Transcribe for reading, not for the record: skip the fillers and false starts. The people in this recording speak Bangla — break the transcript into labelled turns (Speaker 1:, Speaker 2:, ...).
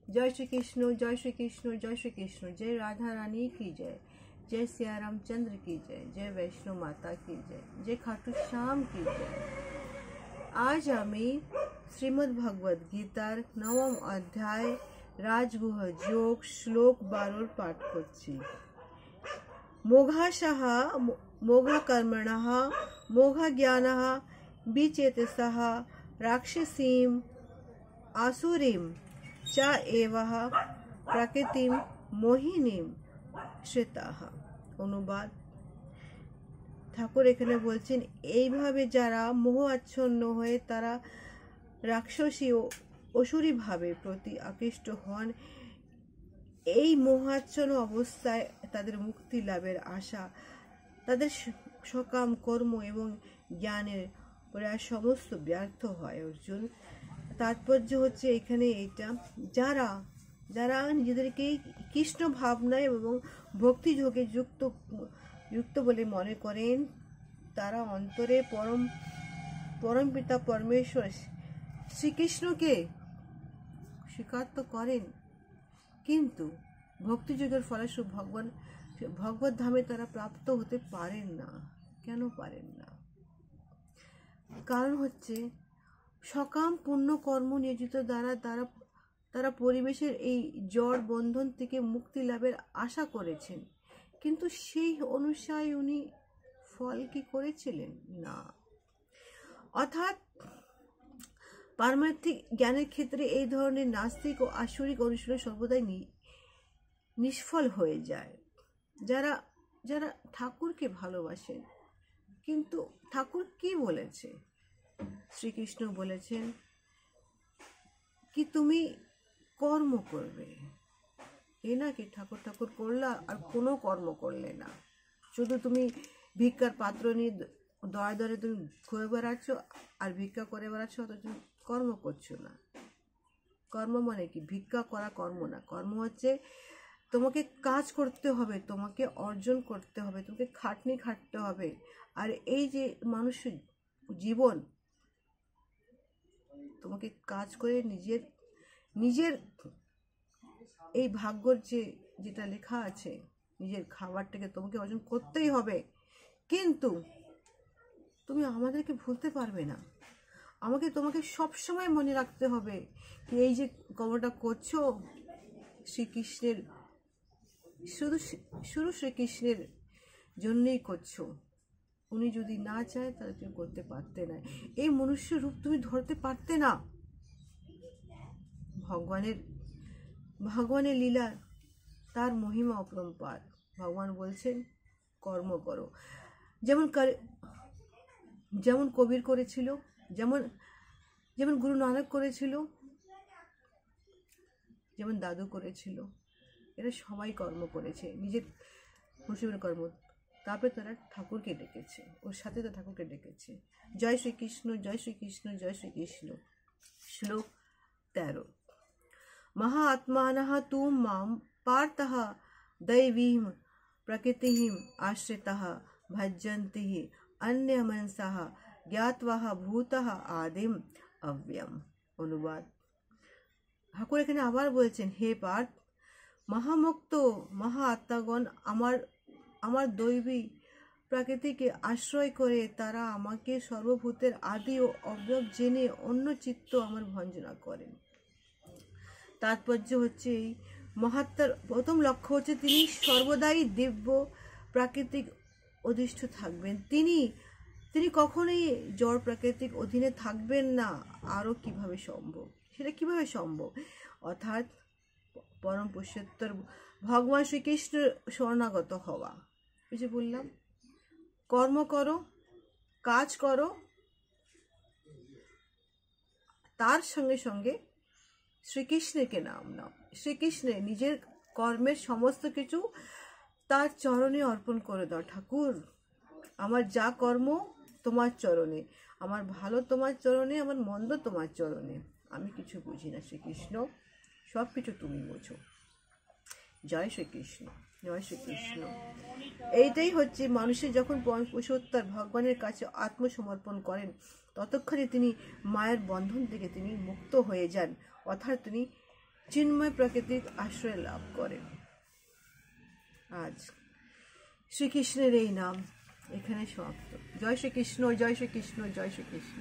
Speaker 1: जय श्री कृष्ण, जय श्री कृष्ण, जय श्री कृष्ण। जय राधा रानी की जय, जय सिया रामचंद्र की जय, जय वैष्णो माता की जय, जय खाटू श्याम की जय। आज आमी श्रीमद् भगवद गीतार नवम अध्याय राजगुह जोग श्लोक 12 पाठ करছি। मोघाशः मोघकर्मणः मोघज्ञानः विचेतसः राक्षसीम् आसुरीं च एवः प्रकृतिं मोहिनीं শ্রেতাহ। অনুবাদ, ঠাকুর এখানে বলছেন এইভাবে যারা মোহ আচ্ছন্ন হয়ে তারা রাক্ষসী ও অসুরী ভাবে প্রতি আকৃষ্ট হন, এই মোহাচ্ছন্ন অবস্থায় তাদের মুক্তি লাভের আশা, তাদের সকাম কর্ম এবং জ্ঞানের প্রায় সমস্ত ব্যর্থ হয়। অর্জুন, তাৎপর্য হচ্ছে এখানে এইটা, যারা যারা নিজেদেরকে কৃষ্ণ ভাবনায় এবং ভক্তিযোগে যুক্ত বলে মনে করেন, তারা অন্তরে পরম পিতা পরমেশ্বর শ্রীকৃষ্ণকে স্বীকার তো করেন, কিন্তু ভক্তিযোগের ফলস্বরূপ ভগবত ধামে তারা প্রাপ্ত হতে পারেন না। কেন পারেন না? কারণ হচ্ছে সকাম পুণ্য কর্ম নিয়োজিত দ্বারা তারা পরিবেশের এই জড় বন্ধন থেকে মুক্তি লাভের আশা করেছেন, কিন্তু সেই অনুসারে উনি ফল কি করেছিলেন? না। অর্থাৎ পারমার্থিক জ্ঞানের ক্ষেত্রে এই ধরনের নাস্তিক ও আসরিক অনুশীলন সর্বদাই নিষ্ফল হয়ে যায়। যারা যারা ঠাকুরকে ভালোবাসেন, কিন্তু ঠাকুর কি বলেছে? শ্রীকৃষ্ণ বলেছেন কি তুমি কর্ম করবে, এই না কি ঠাকুর ঠাকুর করলা আর কোনো কর্ম করলে না, শুধু তুমি ভিক্ষার পাত্র নিয়ে দয়া দরে তুমি ঘুরে বেড়াচ্ছ আর ভিক্ষা করে বেড়াচ্ছ, অথচ তুমি কর্ম করছো না। কর্ম মানে কি? ভিক্ষা করা কর্ম না। কর্ম হচ্ছে তোমাকে কাজ করতে হবে, তোমাকে অর্জন করতে হবে, তোমাকে খাটতে হবে। আর এই যে মানুষের জীবন, তোমাকে কাজ করে নিজের এই ভাগ্যর যেটা লেখা আছে, নিজের খাবারটাকে তোমাকে অর্জন করতেই হবে। কিন্তু তুমি আমাদেরকে ভুলতে পারবে না। তোমাকে সবসময় মনে রাখতে হবে কি এই যে কর্মটা করছো শ্রীকৃষ্ণের, শুধু শ্রীকৃষ্ণের জন্যই করছো। উনি যদি না চায় তাহলে তুমি করতে পারতে না, এই মনুষ্য রূপ তুমি ধরতে পারতে না। ভগবানের লীলা, তার মহিমা অপরম্পার। ভগবান বলছেন কর্ম করো, যেমন কবির করেছিল, যেমন গুরু নানক করেছিল, যেমন দাদু করেছিল। এরা সবাই কর্ম করেছে, নিজের মুসলিমের কর্ম। তারপরে তারা ঠাকুরকে ডেকেছে, ওর সাথে তো ঠাকুরকে ডেকেছে। জয় শ্রীকৃষ্ণ, জয় শ্রীকৃষ্ণ, জয় শ্রীকৃষ্ণ। শ্লোক 13। महात्मानः तु मां पार्थः दैवीं प्रकृतिं आश्रितः भजन्ति अन्यमनसः ज्ञात्वा भूतः आदिम अव्ययम्। অনুবাদ, ঠাকুর এখানে আবার বলছেন, হে পার্থ, মহামুক্ত মহাআত্মাগণ আমার দৈবী প্রকৃতিকে আশ্রয় করে তারা আমাকে সর্বভূতের আদি ও অব্যয় জেনে অন্য চিত্ত আমার ভঞ্জনা করেন। তাৎপর্য হচ্ছে এই মহাত্মার প্রথম লক্ষ্য হচ্ছে তিনি সর্বদাই দিব্য প্রাকৃতিক অধিষ্ঠ থাকবেন। তিনি কখনোই জড় প্রাকৃতিক অধীনে থাকবেন না। আরও কিভাবে সম্ভব? সেটা কিভাবে সম্ভব? অর্থাৎ পরম পুরুষোত্তর ভগবান শ্রীকৃষ্ণের শরণাগত হওয়া। ওই যে বললাম, কর্ম করো, কাজ করো, তার সঙ্গে সঙ্গে শ্রীকৃষ্ণকে নাম নাও। শ্রীকৃষ্ণের নিজের কর্মের সমস্ত কিছু তার চরণে অর্পণ করে দাও। ঠাকুর, আমার যা কর্ম তোমার চরণে, আমার ভালো তোমার চরণে, আমার মন্দ তোমার চরণে, আমি কিছু বুঝি না শ্রীকৃষ্ণ, সব কিছু তুমি বোঝো। জয় শ্রীকৃষ্ণ, জয় শ্রীকৃষ্ণ। এইটাই হচ্ছে মানুষের যখন পুরুষোত্তর ভগবানের কাছে আত্মসমর্পণ করেন, ততক্ষণে তিনি মায়ের বন্ধন থেকে তিনি মুক্ত হয়ে যান। অর্থাৎ তিনি চিন্ময় প্রাকৃতিক আশ্রয় লাভ করে। আজ শ্রীকৃষ্ণের এই নাম এখানে সমাপ্ত। জয় শ্রীকৃষ্ণ, জয় শ্রীকৃষ্ণ, জয় শ্রীকৃষ্ণ।